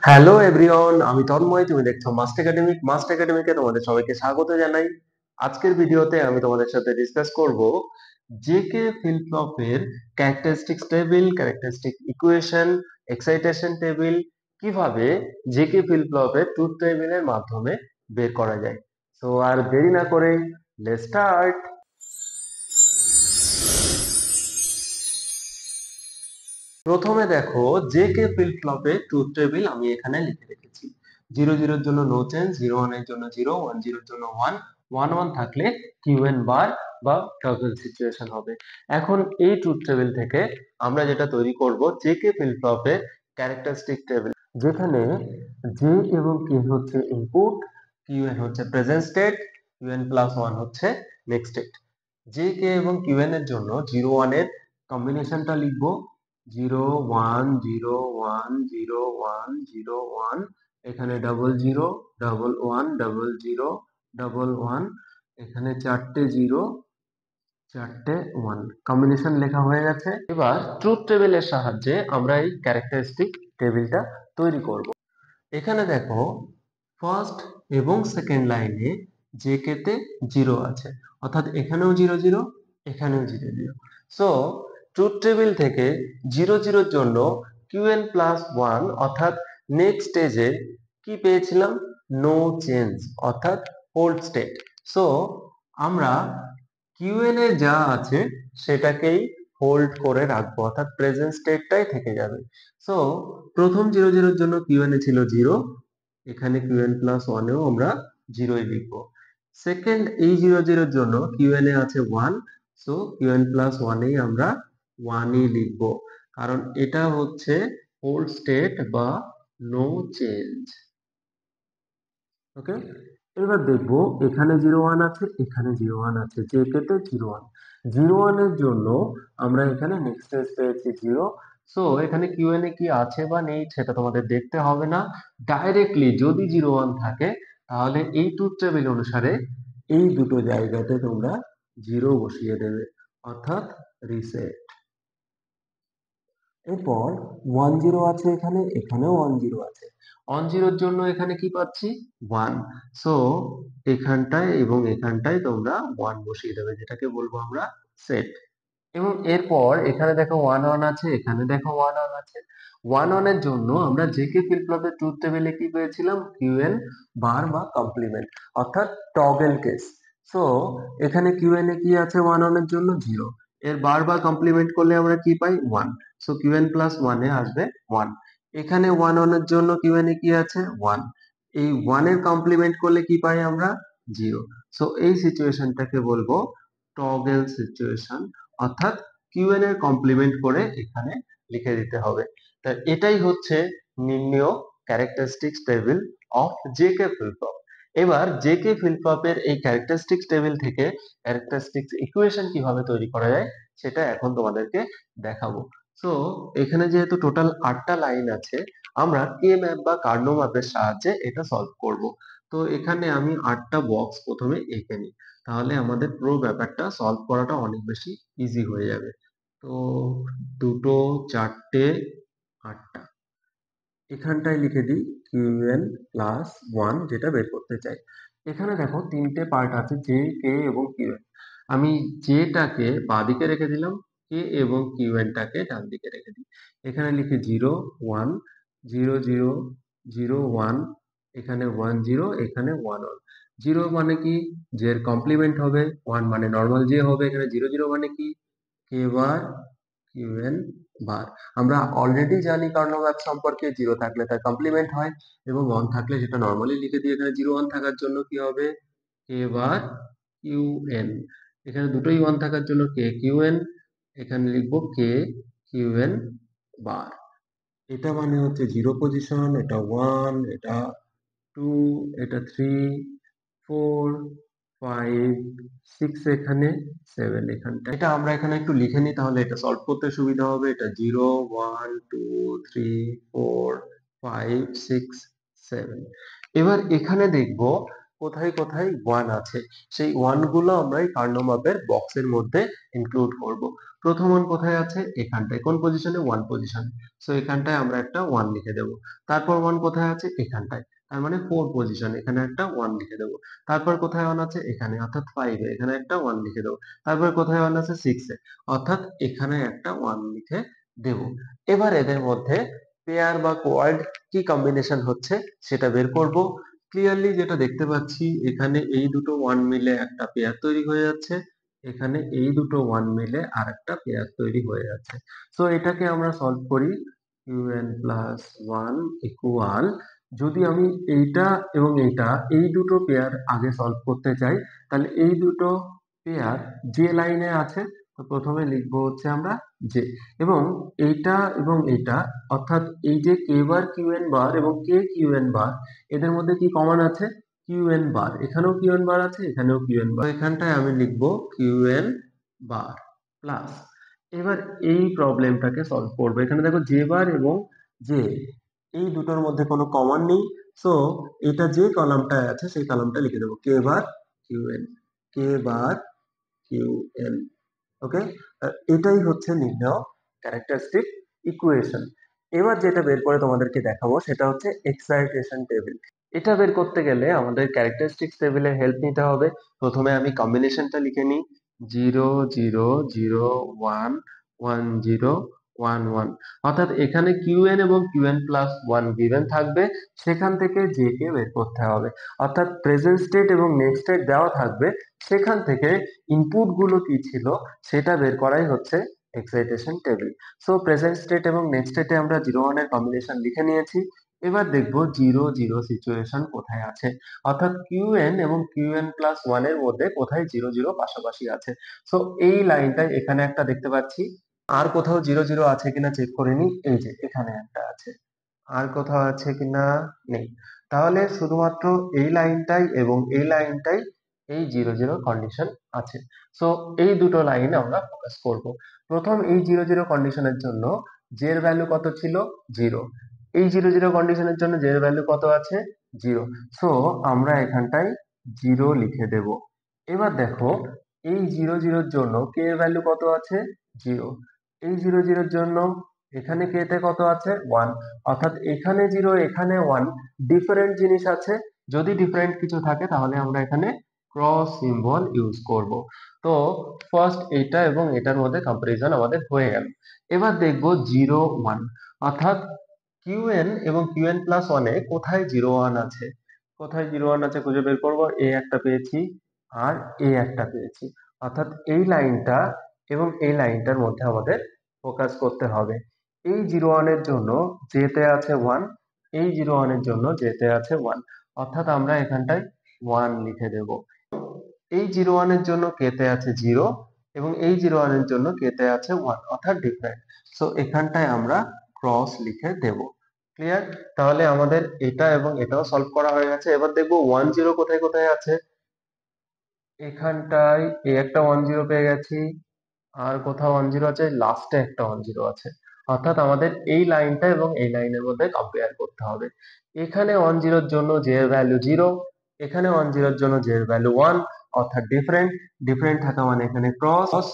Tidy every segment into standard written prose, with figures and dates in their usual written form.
Hello everyone, আমি তন্ময়। তুমি দেখছো মাস্ট একাডেমিক। মাস্ট একাডেমিকে তোমাদের সবাইকে স্বাগত জানাই। আজকের ভিডিওতে আমি তোমাদের সাথে ডিসকাস করব জেকে ফিল্ড ফ্লপের characteristics table, characteristic equation, excitation table কিভাবে জেকে ফিল্ড ফ্লপের ট্রুথ টেবিলের মাধ্যমে বের করা যায়। সো আর দেরি না করে লেটস স্টার্ট। প্রথমে দেখো জেকে ফিল্ড ফ্লপে ট্রুথ টেবিল আমি এখানে লিখে রেখেছি। 0 0 এর জন্য নো চেঞ্জ, 0 1 এর জন্য 0, 1 0 এর জন্য 1, 1 1 থাকলে কিউএন বার বা টগল সিচুয়েশন হবে। এখন এই ট্রুথ টেবিল থেকে আমরা যেটা তৈরি করব জেকে ফিল্ড ফ্লপে ক্যারেক্টারিস্টিক টেবিল, যেখানে জে এবং কে হচ্ছে ইনপুট, কিউএন হচ্ছে প্রেজেন্ট স্টেট, কিউএন প্লাস 1 হচ্ছে নেক্সট স্টেট। জে কে এবং কিউএন এর জন্য 0 1 এর কম্বিনেশনটা লিখবো 0 1 0 1 0 1 0 1, এখানে 00 11 00 11, এখানে চারটে 0 চারটে 1 কম্বিনেশন লেখা হয়ে গেছে। এবার ট্রুথ টেবিলের সাহায্যে আমরা এই ক্যারেক্টারিস্টিক টেবিলটা তৈরি করব। এখানে দেখো ফার্স্ট এবং সেকেন্ড লাইনে জেকে তে 0 আছে, অর্থাৎ এখানেও 0 0, এখানেও 0 0। সো ট্রুথ টেবিল থেকে 0 0 এর জন্য কিউএন প্লাস 1 অর্থাৎ নেক্সট স্টেজে কি পেয়েছিলাম, নো চেঞ্জ অর্থাৎ হোল্ড স্টেট। সো আমরা কিউএন এ যা আছে সেটাকেই হোল্ড করে রাখবো, অর্থাৎ প্রেজেন্ট স্টেটটাই থেকে যাবে। সো প্রথম 0 0 এর জন্য কিউএন এ ছিল 0, এখানে কিউএন প্লাস 1 এও আমরা 0 লিখবো। সেকেন্ড এই 0 0 এর জন্য কিউএন এ আছে 1, সো কিউএন প্লাস 1 এই আমরা 1 ই লিখবো, কারণ এটা হচ্ছে হোল্ড স্টেট বা নো চেঞ্জ। ওকে, এবার দেখবো এখানে 0 1 আছে, এখানে 0 1 আছে, যে কেটে 0 1 0 1 এর জন্য আমরা এখানে নেক্সট স্টেজ পেয়েছি 0। সো এখানে কিউএন এ কি আছে বা নেই সেটা তোমাদের দেখতে হবে না, ডাইরেক্টলি যদি 0 1 থাকে তাহলে এই ট্রুথ টেবিল অনুসারে এই দুটো জায়গাতে তোমরা 0 বসিয়ে দেবে, অর্থাৎ রিসেট। এরপর 1 0 আছে, এখানে এখানেও 1 0 আছে, 1 0 এর জন্য এখানে কি পাচ্ছি 1। সো এখানটায় এবং এখানটায় তোমরা 1 বসিয়ে দেবে, যেটাকে বলবো আমরা সেট। এবং এরপর এখানে দেখো 1 1 আছে, এখানে দেখো 1 1 আছে। 1 1 এর জন্য আমরা জেকে ফিল্ড ফ্লপের ট্রুথ টেবিলে কি পেয়েছিলাম, কিউএন বার বা কমপ্লিমেন্ট অর্থাৎ টগল কেস। সো এখানে কিউএন এ কি আছে 1 1 এর জন্য 0, এর বার বা কমপ্লিমেন্ট করলে আমরা কি পাই 1, সো কিউএন প্লাস 1 এ আসবে 1। এখানে 1 1 এর জন্য কিউএন এ কি আছে 1, এই 1 এর কমপ্লিমেন্ট করলে কি পাই আমরা 0। সো এই সিচুয়েশনটাকে বলবো টগল সিচুয়েশন, অর্থাৎ কিউএন এর কমপ্লিমেন্ট করে এখানে লিখে দিতে হবে। তা এটাই হচ্ছে নির্ণেয় characteristics table of JK flip flop. এবার জেকে ফিল্ড ফ্লপের এই ক্যারেক্টারিস্টিক্স টেবিল থেকে ক্যারেক্টারিস্টিক্স ইকুয়েশন কিভাবে তৈরি করা যায় সেটা এখন তোমাদেরকে দেখাবো। সো এখানে যেহেতু টোটাল 8টা লাইন আছে, আমরা কে ম্যাপ বা কার্নো ম্যাপের সাহায্যে এটা সলভ করব। তো এখানে আমি 8টা বক্স প্রথমে এঁকে নিই, তাহলে আমাদের পুরো ব্যাপারটা সলভ করাটা অনেক বেশি ইজি হয়ে যাবে। তো দুটো, চারটে, 8টা, এখানটায় লিখে দিই কিউএন প্লাস 1 যেটা বের করতে চাই। এখানে দেখো তিনটে পার্ট আছে, জে কে এবং কিউএন। আমি জেটাকে বাঁ দিকে রেখে দিলাম, কে এবং কিউএনটাকে ডান দিকে রেখে দিই। এখানে লিখি 0 1 0 0 0 1, এখানে 1 0, এখানে 1 1। 0 মানে কি, জে এর কমপ্লিমেন্ট হবে, 1 মানে নর্মাল জে হবে। এখানে 0 0 মানে কি, কে বার কিউএন বার। আমরা অলরেডি জানি কার্নো ম্যাপ সম্পর্কে, 0 থাকলে তার কমপ্লিমেন্ট হয় এবং 1 থাকলে সেটা নর্মালি লিখে দিই। এখানে 0 1 থাকার জন্য কি হবে, কে বার কিউএন। এখানে দুটোই 1 থাকার জন্য কে কিউএন, এখানে লিখবো কে কিউএন বার। এটা মানে হচ্ছে 0 পজিশন, এটা 1, এটা 2, এটা 3 4 5 6, এখানে 7 এখানটা। এটা আমরা এখানে একটু লিখে নিই, তাহলে এটা সলভ করতে সুবিধা হবে। এটা 0 1 2 3 4 5 6 7। এবার এখানে দেখবো কোথায় কোথায় ওয়ান আছে সেই ওয়ান গুলো আমরা এই কার্নো ম্যাপের বক্সের মধ্যে ইনক্লুড করব। প্রথম ওয়ান কোথায় আছে? এখানটায়। কোন পজিশনে? ওয়ান পজিশনে। সো এখানটায় আমরা একটা ওয়ান লিখে দেবো। তারপর ওয়ান কোথায় আছে? এখানটায়, তার মানে ফোর পজিশন, এখানে একটা ওয়ান লিখে দেবো। তারপর কোথায় ওয়ান আছে? এখানে, অর্থাৎ ফাইভে, এখানে একটা ওয়ান লিখে দেবো। তারপর কোথায় ওয়ান আছে? সিক্সে, অর্থাৎ এখানে একটা ওয়ান লিখে দেবো। এবার এদের মধ্যে পেয়ার বা কোয়াড কি কম্বিনেশন হচ্ছে সেটা বের করব। ক্লিয়ারলি যেটা দেখতে পাচ্ছি, এখানে এই দুটো ওয়ান মিলে একটা পেয়ার তৈরি হয়ে যাচ্ছে, এখানে এই দুটো ওয়ান মিলে আর একটা পেয়ার তৈরি হয়ে যাচ্ছে। সো এটাকে আমরা সলভ করি। un প্লাস ওয়ান ইকুয়াল, যদি আমি এইটা এবং এইটা এই দুটো পেয়ার আগে সলভ করতে চাই, তাহলে এই দুটো পেয়ার যে লাইনে আছে, তো প্রথমে লিখবো হচ্ছে আমরা যে, এবং এইটা এবং এইটা, অর্থাৎ এই যে কে বার কিউ এন বার এবং কে কিউ এন বার, এদের মধ্যে কি কমন আছে? কিউ এন বার, এখানেও কিউ এন বার আছে, এখানেও কিউ এন বার, এখানটায় আমি লিখবো কিউ এন বার প্লাস। এবার এই প্রবলেমটাকে সলভ করবো। এখানে দেখো জে বার এবং জে, এই দুটোর মধ্যে কোনো কমন নেই। সো এটা যে কলামটায় আছে সেই কলামটা লিখে দেবো কে বার কিউ এন, কে বার কিউ এন। ওকে, এটাই হচ্ছে নির্ণয় ক্যারেক্টারিস্টিক ইকুয়েশন। এবার যেটা বের করে তোমাদেরকে দেখাবো সেটা হচ্ছে এক্সাইটেশন টেবিল। এটা বের করতে গেলে আমাদের ক্যারেক্টারিস্টিক্স টেবিলের হেল্প নিতে হবে। প্রথমে আমি কম্বিনেশনটা লিখে নিই, 0 0 0 1 1 0 1 1, অর্থাৎ এখানে কিউএন এবং কিউএন প্লাস ওয়ান গিভেন থাকবে, সেখান থেকে জে কে বের করতে হবে। অর্থাৎ প্রেজেন্ট স্টেট এবং নেক্সট স্টেট দেওয়া থাকবে, সেখান থেকে ইনপুট গুলো কি ছিল সেটা বের করাই হচ্ছে excitation table. So present state এবং নেক্সট স্টেটে আমরা 0 1 এর কম্বিনেশন লিখে নিয়েছি। এবার দেখবো 0 0 সিচুয়েশন কোথায় আছে, অর্থাৎ কিউএন এবং কিউএন প্লাস ওয়ান এর মধ্যে কোথায় 0 0 পাশাপাশি আছে। সো এই লাইনটাই এখানে একটা দেখতে পাচ্ছি। আর কোথাও 0 0 আছে কিনা চেক করে নিই, এই যে এখানে একটা আছে। আর কোথাও আছে কিনা? নেই। তাহলে শুধুমাত্র এই লাইনটাই এবং এই লাইনটাই এই 0 0 কন্ডিশন আছে। সো এই দুটো লাইনে আমরা ফোকাস করব। প্রথম এই 0 0 কন্ডিশনের জন্য জে এর ভ্যালু কত ছিল? 0। এই 0 0 কন্ডিশনের জন্য জে এর ভ্যালু কত আছে? 0। সো আমরা এখানটায় 0 লিখে দেব। এবার দেখো এই 0 0 এর জন্য কে এর ভ্যালু কত আছে? 0। এই 0 0 এর জন্য এখানে কে তে কত আছে? 1, অর্থাৎ এখানে 0 এখানে 1, ডিফারেন্ট জিনিস আছে। যদি ডিফারেন্ট কিছু থাকে তাহলে আমরা এখানে ক্রস সিম্বল ইউজ করব। তো ফার্স্ট এটা এবং এটার মধ্যে কম্পারিজন আমাদের হয়ে গেল। এবার দেখব 0 1, অর্থাৎ কিউএন এবং কিউএন প্লাস ওয়ানে কোথায় 0 1 আছে, কোথায় 0 1 আছে খুঁজে বের করব। এ একটা পেয়েছি আর এ একটা পেয়েছি, অর্থাৎ এই লাইনটা এবং এই লাইনটার মধ্যে আমাদের ফোকাস করতে হবে। এই 0 1 এর জন্য জেতে আছে 1, এই 0 1 এর জন্য জেতে আছে 1, অর্থাৎ আমরা এখানটায় 1 লিখে দেব। এই 0 1 এর জন্য কেতে আছে 0 এবং এই 0 1 এর জন্য কেতে আছে 1, অর্থাৎ ডিফারেন্ট। সো এখানটায় আমরা ক্রস লিখে দেব। ক্লিয়ার? তাহলে আমাদের এটা এবং এটাও সলভ করা হয়ে গেছে। এবার দেখবো 1 0 কোথায় কোথায় আছে। এখানটায় এই একটা 1 0 পেয়ে গেছি, আর কোথাও 1 0 আছে, লাস্টে একটা 1 0 আছে, অর্থাৎ আমাদের এই লাইনটা এবং এই লাইনের মধ্যে কম্পেয়ার করতে হবে। এখানে 1 0 এর জন্য জে এর ভ্যালু 0, এখানে 1 0 এর জন্য জে এর ভ্যালু 1, অর্থাৎ ডিফারেন্ট। ডিফারেন্ট থাকা মানে এখানে ক্রস।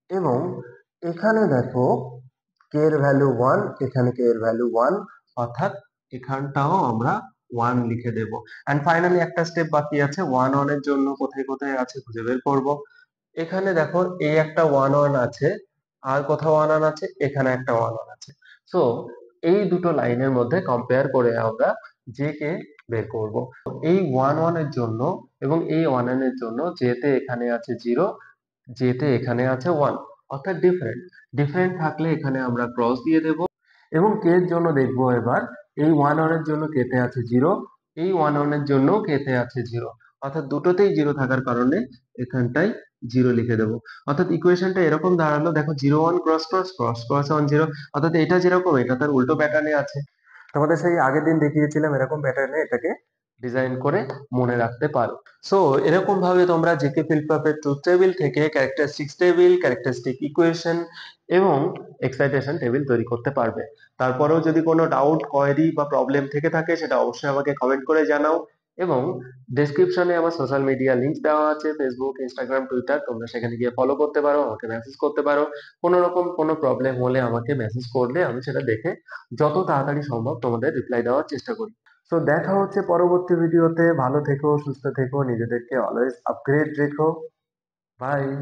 এবং এখানে দেখো কে এর ভ্যালু 1, এখানে কে এর ভ্যালু 1, অর্থাৎ এখানটাও আমরা 1 লিখে দেব। এন্ড ফাইনালি একটা স্টেপ বাকি আছে, 1 1 এর জন্য কোথায় কোথায় আছে খুঁজে বের করব। এখানে দেখো এই একটা 1 1 আছে, আর কোথাও 1 1 আছে, এখানে একটা 1 1 আছে। সো এই দুটো লাইনের মধ্যে কম্পেয়ার করে আমরা জে কে বের করব। এই 1 1 এর জন্য এবং এই 1 1 এর জন্য জেতে এখানে আছে 0, জেতে এখানে আছে 1, অর্থাৎ ডিফারেন্ট। ডিফারেন্ট থাকলে এখানে আমরা ক্রস দিয়ে দেব। এবং কে এর জন্য দেখবো এবার, এই 1 1 এর জন্য কেতে আছে 0, এই 1 1 এর জন্য কেতে আছে 0, অর্থাৎ দুটোতেই 0 থাকার কারণে এখানটায় 0 লিখে দেবো। অর্থাৎ ইকুয়েশনটা এরকম দাঁড়ালো, দেখো 0 1 ক্রস ক্রস ক্রস ক্রস 1 0, অর্থাৎ এটা যেরকম এটা তার উল্টো প্যাটার্নে আছে। তোমাদের সেই আগের দিন দেখিয়েছিলাম এরকম প্যাটার্নে এটাকে ডিজাইন করে মনে রাখতে পারো। সো এরকম ভাবে তোমরা জিকে ফিল্ডপাপের ট্রুথ টেবিল থেকে ক্যারেক্টারিস্টিক্স টেবিল, ক্যারেক্টারিস্টিক ইকুয়েশন এবং এক্সাইটেশন টেবিল তৈরি করতে পারবে। তারপরেও যদি কোনো ডাউট, কোয়েরি বা প্রবলেম থেকে থাকে সেটা অবশ্যই আমাকে কমেন্ট করে জানাও। এবং ডেসক্রিপশনে আমার সোশ্যাল মিডিয়া লিংক দেওয়া আছে, ফেসবুক, ইনস্টাগ্রাম, টুইটার। তোমরা সেখানে গিয়ে ফলো করতে পারো, আমাকে মেসেজ করতে পারো। কোনো রকম কোনো প্রবলেম হলে আমাকে মেসেজ করলে আমি সেটা দেখে যত তাড়াতাড়ি সম্ভব তোমাদের রিপ্লাই দেওয়ার চেষ্টা করি। তো দেখা হচ্ছে পরবর্তী ভিডিওতে। ভালো থেকো, সুস্থ থেকো, নিজেদেরকে অলওয়েজ আপগ্রেড রেখো। বাই।